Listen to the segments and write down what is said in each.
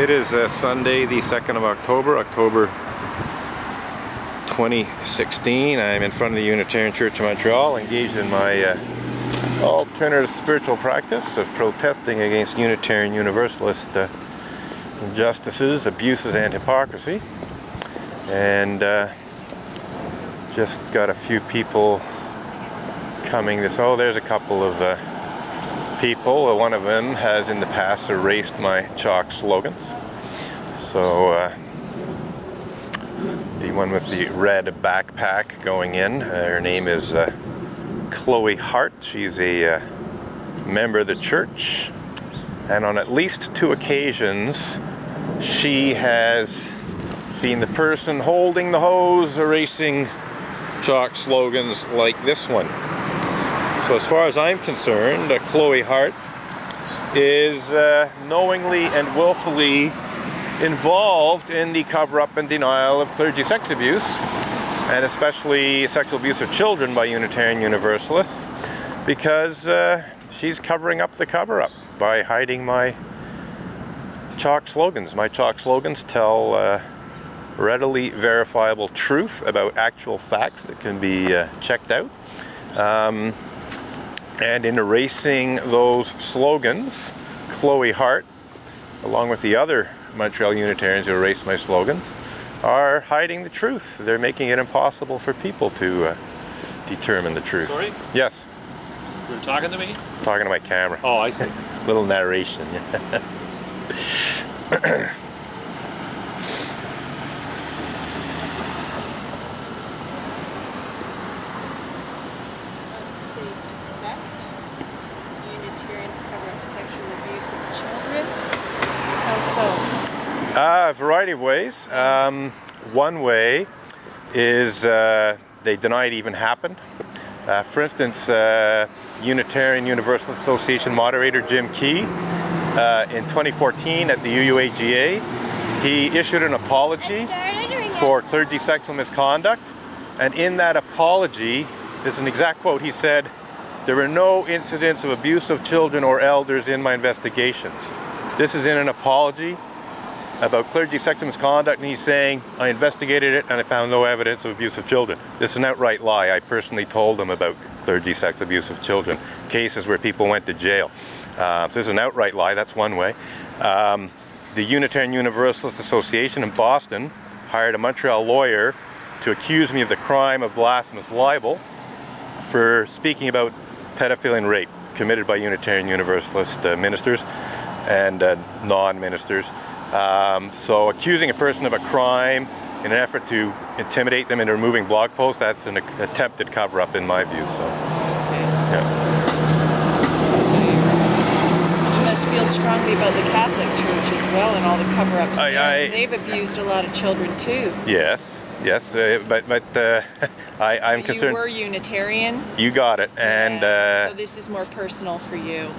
It is Sunday, the 2nd of October 2016. I'm in front of the Unitarian Church of Montreal, engaged in my alternative spiritual practice of protesting against Unitarian Universalist injustices, abuses, and hypocrisy. And just got a few people coming. There's a couple of people. One of them has in the past erased my chalk slogans. So the one with the red backpack going in, her name is Chloe Hart. She's a member of the church, and on at least 2 occasions she has been the person holding the hose, erasing chalk slogans like this one. So as far as I'm concerned, Chloe Hart is knowingly and willfully involved in the cover-up and denial of clergy sex abuse, and especially sexual abuse of children by Unitarian Universalists, because she's covering up the cover-up by hiding my chalk slogans. My chalk slogans tell readily verifiable truth about actual facts that can be checked out. And in erasing those slogans, Chloe Hart, along with the other Montreal Unitarians who erased my slogans, are hiding the truth. They're making it impossible for people to determine the truth. Sorry? Yes. You were talking to me? Talking to my camera. Oh, I see. Little narration. A variety of ways. One way is they deny it even happened. For instance, Unitarian Universalist Association moderator Jim Key, in 2014 at the UUAGA, he issued an apology for clergy sexual misconduct, and in that apology, this is an exact quote, he said, "There were no incidents of abuse of children or elders in my investigations." This is in an apology about clergy sexual misconduct, and he's saying, I investigated it and I found no evidence of abuse of children. This is an outright lie. I personally told him about clergy sex abuse of children, cases where people went to jail. So this is an outright lie, that's one way. The Unitarian Universalist Association in Boston hired a Montreal lawyer to accuse me of the crime of blasphemous libel for speaking about pedophilia and rape committed by Unitarian Universalist ministers and non-ministers. So accusing a person of a crime in an effort to intimidate them into removing blog posts, that's an attempted cover-up in my view. So, yeah. So you must feel strongly about the Catholic Church as well and all the cover-ups there. They've abused a lot of children too. Yes, yes, but I'm concerned. You were Unitarian? You got it. And so this is more personal for you.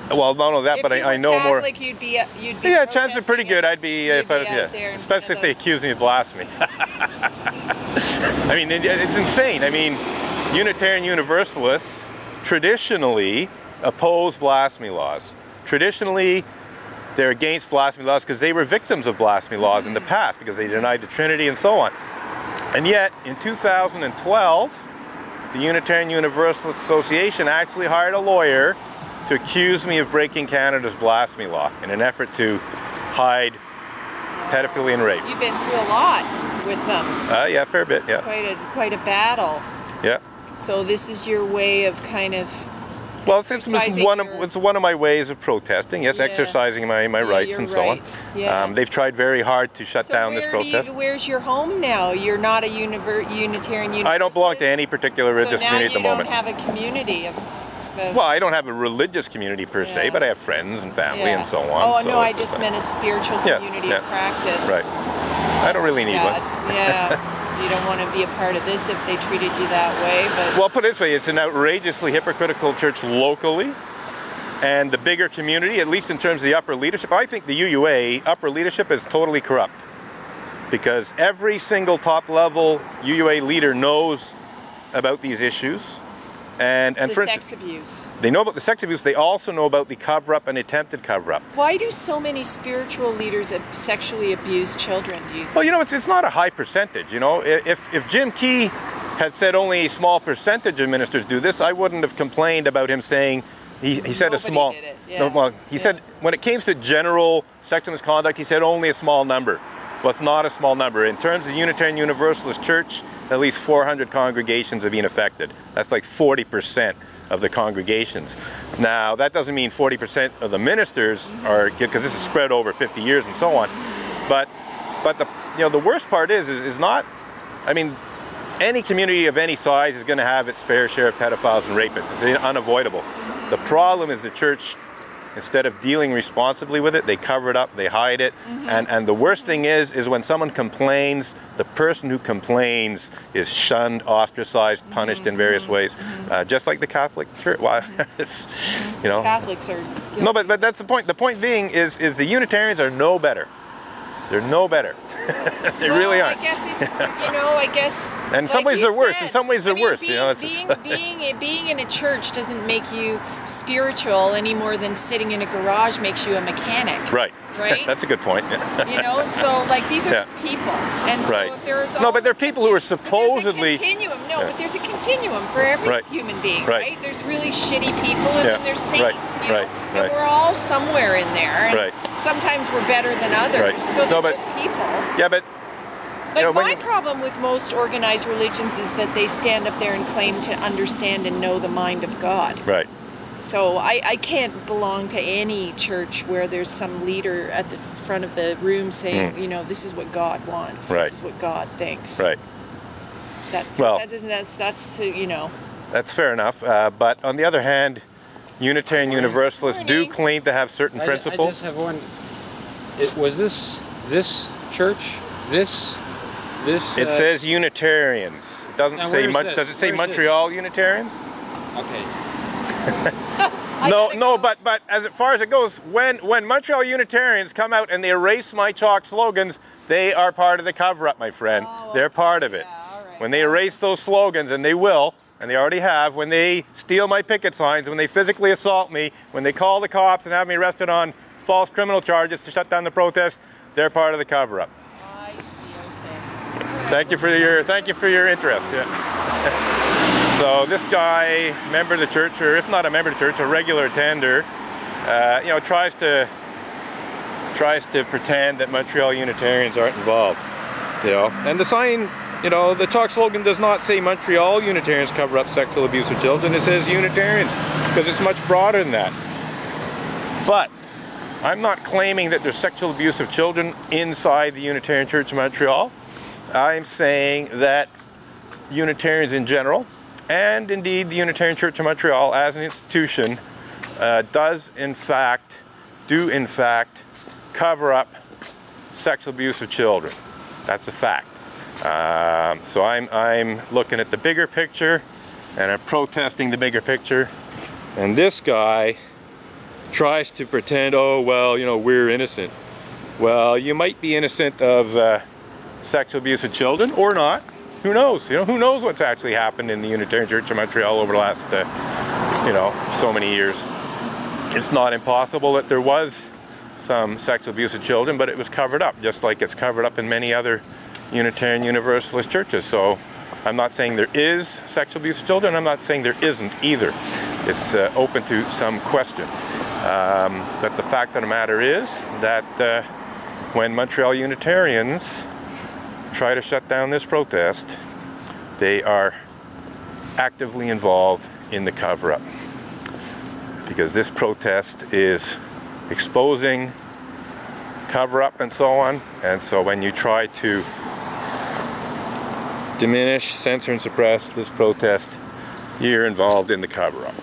Well, not only that, but I know Catholic, more. You'd be yeah, chances are pretty good. I'd be if I was, there especially if they accuse me of blasphemy. I mean, it's insane. I mean, Unitarian Universalists traditionally oppose blasphemy laws. Traditionally, they're against blasphemy laws because they were victims of blasphemy laws in the past because they denied the Trinity and so on. And yet, in 2012, the Unitarian Universalist Association actually hired a lawyer to accuse me of breaking Canada's blasphemy law in an effort to hide pedophilia and rape. You've been through a lot with them. Yeah, a fair bit, yeah. Quite a battle. Yeah. So this is your way of kind of well, it's one of my ways of protesting, yes, exercising my rights and so on. Yeah. They've tried very hard to shut down this protest. Where's your home now? You're not a Unitarian Universalist? I don't belong to any particular religious community at the moment. So now you don't have a community of... Well, I don't have a religious community per se, but I have friends and family and so on. Oh, so no, I just meant a spiritual community of practice. Right. I don't really need one. Yeah. You don't want to be a part of this if they treated you that way. But well, put it this way, it's an outrageously hypocritical church locally, and the bigger community, at least in terms of the upper leadership, I think the UUA upper leadership is totally corrupt. Because every single top-level UUA leader knows about these issues. And the for instance, sex abuse. They know about the sex abuse. They also know about the cover-up and attempted cover-up. Why do so many spiritual leaders sexually abuse children, do you think? Well, you know, it's not a high percentage. You know, if Jim Key had said only a small percentage of ministers do this, I wouldn't have complained about him saying he said Nobody a small. did it. Yeah. No, well, he said when it came to general sexual misconduct, he said only a small number. Well, it's not a small number. In terms of the Unitarian Universalist Church, at least 400 congregations have been affected. That's like 40% of the congregations. Now, that doesn't mean 40% of the ministers are, because this is spread over 50 years and so on. But the worst part is not, I mean, any community of any size is going to have its fair share of pedophiles and rapists. It's unavoidable. The problem is the church, instead of dealing responsibly with it, they cover it up, they hide it. And the worst thing is when someone complains, the person who complains is shunned, ostracized, punished in various ways. Just like the Catholic Church. Well, it's, you know. Catholics are guilty. No, but that's the point. The point being is the Unitarians are no better. They're no better. They really aren't. I guess it's, you know, I guess. And in some ways they're worse. In some ways they're worse. Being, you know, being in a church doesn't make you spiritual any more than sitting in a garage makes you a mechanic. Right. Right. That's a good point. You know, so like these are just people, and so if there's no, but they're people who are supposedly. There's a continuum. No, but there's a continuum for every human being, right? There's really shitty people, and then there's saints. You know? And we're all somewhere in there. And sometimes we're better than others. So they're just people. Yeah, but. Like, you know, my problem with most organized religions is that they stand up there and claim to understand and know the mind of God. Right. So I can't belong to any church where there's some leader at the front of the room saying, you know, this is what God wants. This is what God thinks. Right. That's you know. That's fair enough. But on the other hand, Unitarian Universalists do claim to have certain principles. I just have one. Was this church? This? It says Unitarians. It doesn't say. Does it say Montreal Unitarians? Okay. No, but as far as it goes, when Montreal Unitarians come out and they erase my chalk slogans, they are part of the cover-up, my friend. They're part of it. Yeah, when they erase those slogans, and they will, and they already have, when they steal my picket signs, when they physically assault me, when they call the cops and have me arrested on false criminal charges to shut down the protest, they're part of the cover-up. I see. Okay. Thank you for your interest. Yeah. So this guy, member of the church, or if not a member of the church, a regular attender, you know, tries to pretend that Montreal Unitarians aren't involved. You know, and the sign, you know, the chalk slogan does not say Montreal Unitarians cover up sexual abuse of children. It says Unitarians, because it's much broader than that. But I'm not claiming that there's sexual abuse of children inside the Unitarian Church of Montreal. I'm saying that Unitarians in general, and indeed the Unitarian Church of Montreal as an institution, do in fact cover up sexual abuse of children. That's a fact. So I'm looking at the bigger picture, and I'm protesting the bigger picture. And this guy tries to pretend, oh well, you know, we're innocent. Well, you might be innocent of sexual abuse of children, or not. Who knows? You know, who knows what's actually happened in the Unitarian Church of Montreal over the last, you know, so many years. It's not impossible that there was some sexual abuse of children, but it was covered up, just like it's covered up in many other Unitarian Universalist churches. So I'm not saying there is sexual abuse of children. I'm not saying there isn't either. It's open to some question. But the fact of the matter is that when Montreal Unitarians try to shut down this protest, they are actively involved in the cover-up, because this protest is exposing cover-up and so on. And so when you try to diminish, censor, and suppress this protest, you're involved in the cover-up.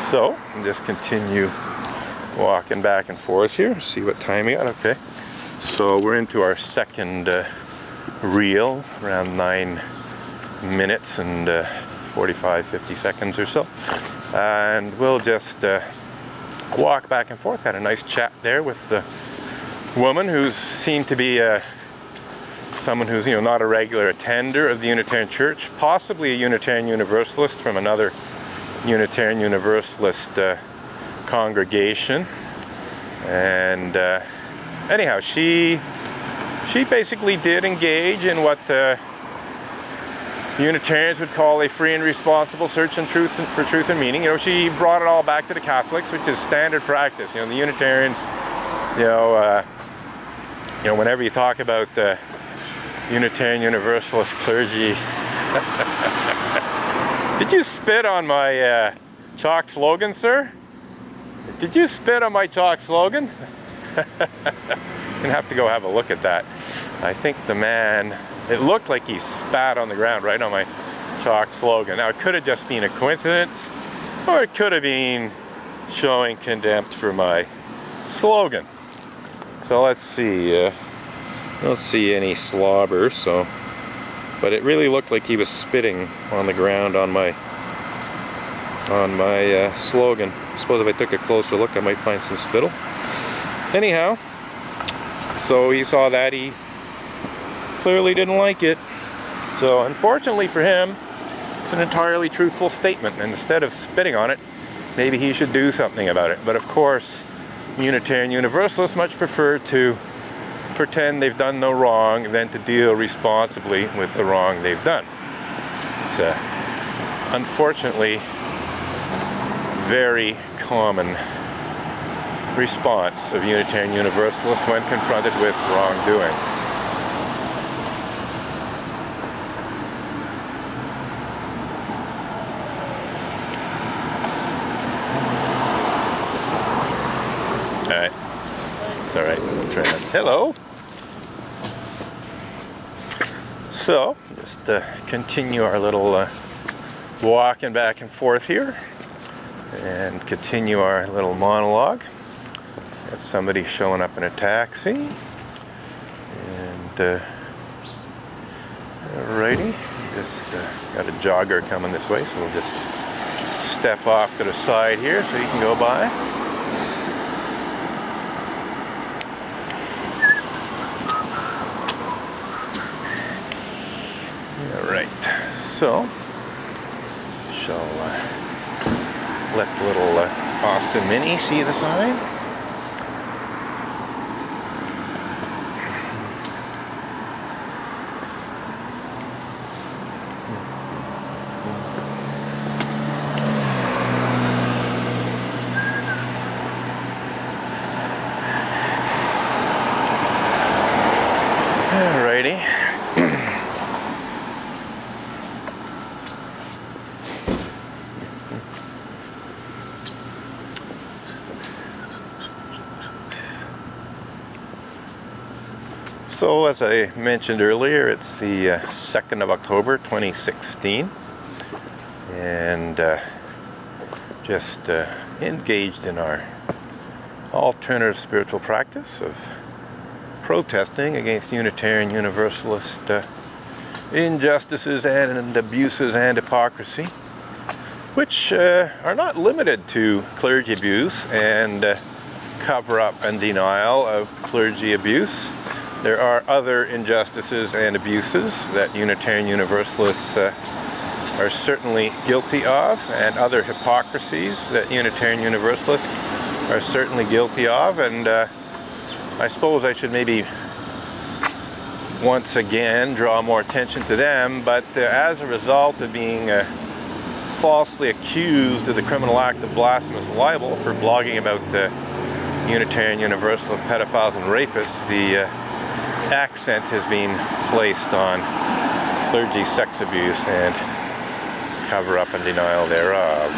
So, just continue walking back and forth here, see what time we got. Okay, so we're into our second reel, around 9 minutes and 45-50 seconds or so. And we'll just walk back and forth. Had a nice chat there with woman who's seemed to be someone who's, not a regular attender of the Unitarian Church, possibly a Unitarian Universalist from another Unitarian Universalist congregation. And anyhow, she basically did engage in what Unitarians would call a free and responsible search for truth and meaning. She brought it all back to the Catholics, which is standard practice. The Unitarians, whenever you talk about Unitarian Universalist clergy. Did you spit on my chalk slogan, sir? Did you spit on my chalk slogan? Gonna have to go have a look at that. I think the man, it looked like he spat on the ground right on my chalk slogan. Now, it could have just been a coincidence, or it could have been showing contempt for my slogan. So let's see. I don't see any slobber, but it really looked like he was spitting on the ground on my slogan. I suppose if I took a closer look, I might find some spittle. Anyhow, so he saw that, he clearly didn't like it. So unfortunately for him, it's an entirely truthful statement, and instead of spitting on it, maybe he should do something about it. But of course, Unitarian Universalists much prefer to pretend they've done no wrong than to deal responsibly with the wrong they've done. It's unfortunately very common response of Unitarian Universalists when confronted with wrongdoing. Alright. It's alright. I'll try that. Hello! So, just continue our little walking back and forth here and continue our little monologue. Got somebody showing up in a taxi, and alrighty, just got a jogger coming this way, so we'll just step off to the side here so you can go by. Alright, so shall let the little Austin Mini see the sign. Alrighty. So, as I mentioned earlier, it's the 2nd of October 2016, and just engaged in our alternative spiritual practice of protesting against Unitarian Universalist injustices and abuses and hypocrisy, which are not limited to clergy abuse and cover-up and denial of clergy abuse. There are other injustices and abuses that Unitarian Universalists are certainly guilty of, and other hypocrisies that Unitarian Universalists are certainly guilty of, and I suppose I should maybe once again draw more attention to them, but as a result of being falsely accused of the criminal act of blasphemous libel for blogging about Unitarian Universalist pedophiles and rapists, the accent has been placed on clergy sex abuse and cover-up and denial thereof.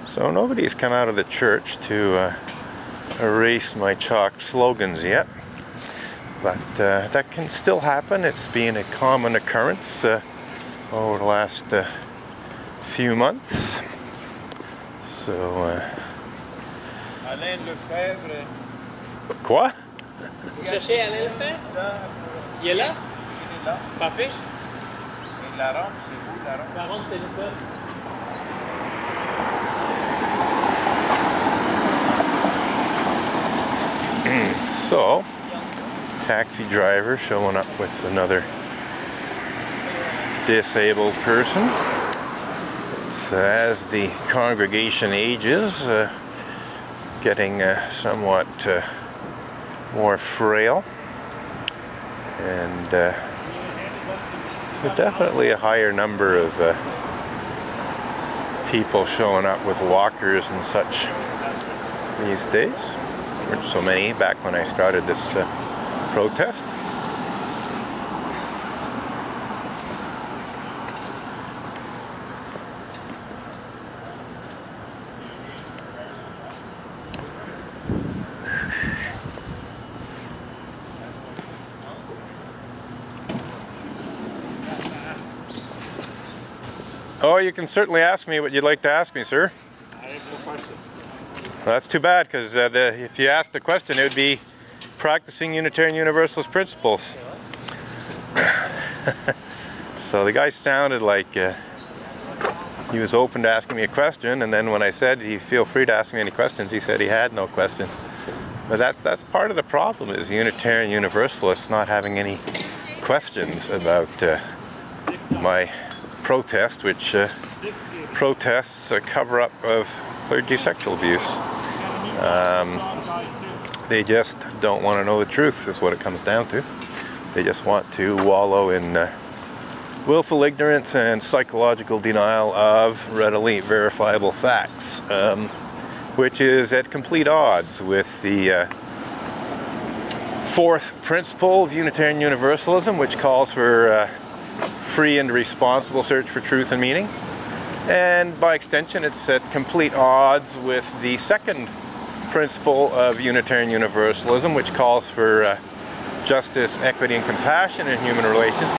So nobody's come out of the church to erase my chalk slogans yet, but that can still happen. It's been a common occurrence over the last few months. So Alain Lefebvre Quoi? Vous cherchez un éléphant? Il est là? Il est là. Parfait. Et la rampe, c'est où la rampe? La rampe, c'est le seul. So, taxi driver showing up with another disabled person. It's, as the congregation ages, getting somewhat more frail, and definitely a higher number of people showing up with walkers and such these days. There weren't so many back when I started this protest. Oh, you can certainly ask me what you'd like to ask me, sir. I have no questions. Well, that's too bad, because if you asked a question, it would be practicing Unitarian Universalist principles. So the guy sounded like he was open to asking me a question, and then when I said he'd feel free to ask me any questions, he said he had no questions. But that's part of the problem, is Unitarian Universalists not having any questions about my protest, which protests a cover-up of clergy sexual abuse. They just don't want to know the truth, is what it comes down to. They just want to wallow in willful ignorance and psychological denial of readily verifiable facts, which is at complete odds with the fourth principle of Unitarian Universalism, which calls for free and responsible search for truth and meaning. And by extension, it's at complete odds with the second principle of Unitarian Universalism, which calls for justice, equity, and compassion in human relations,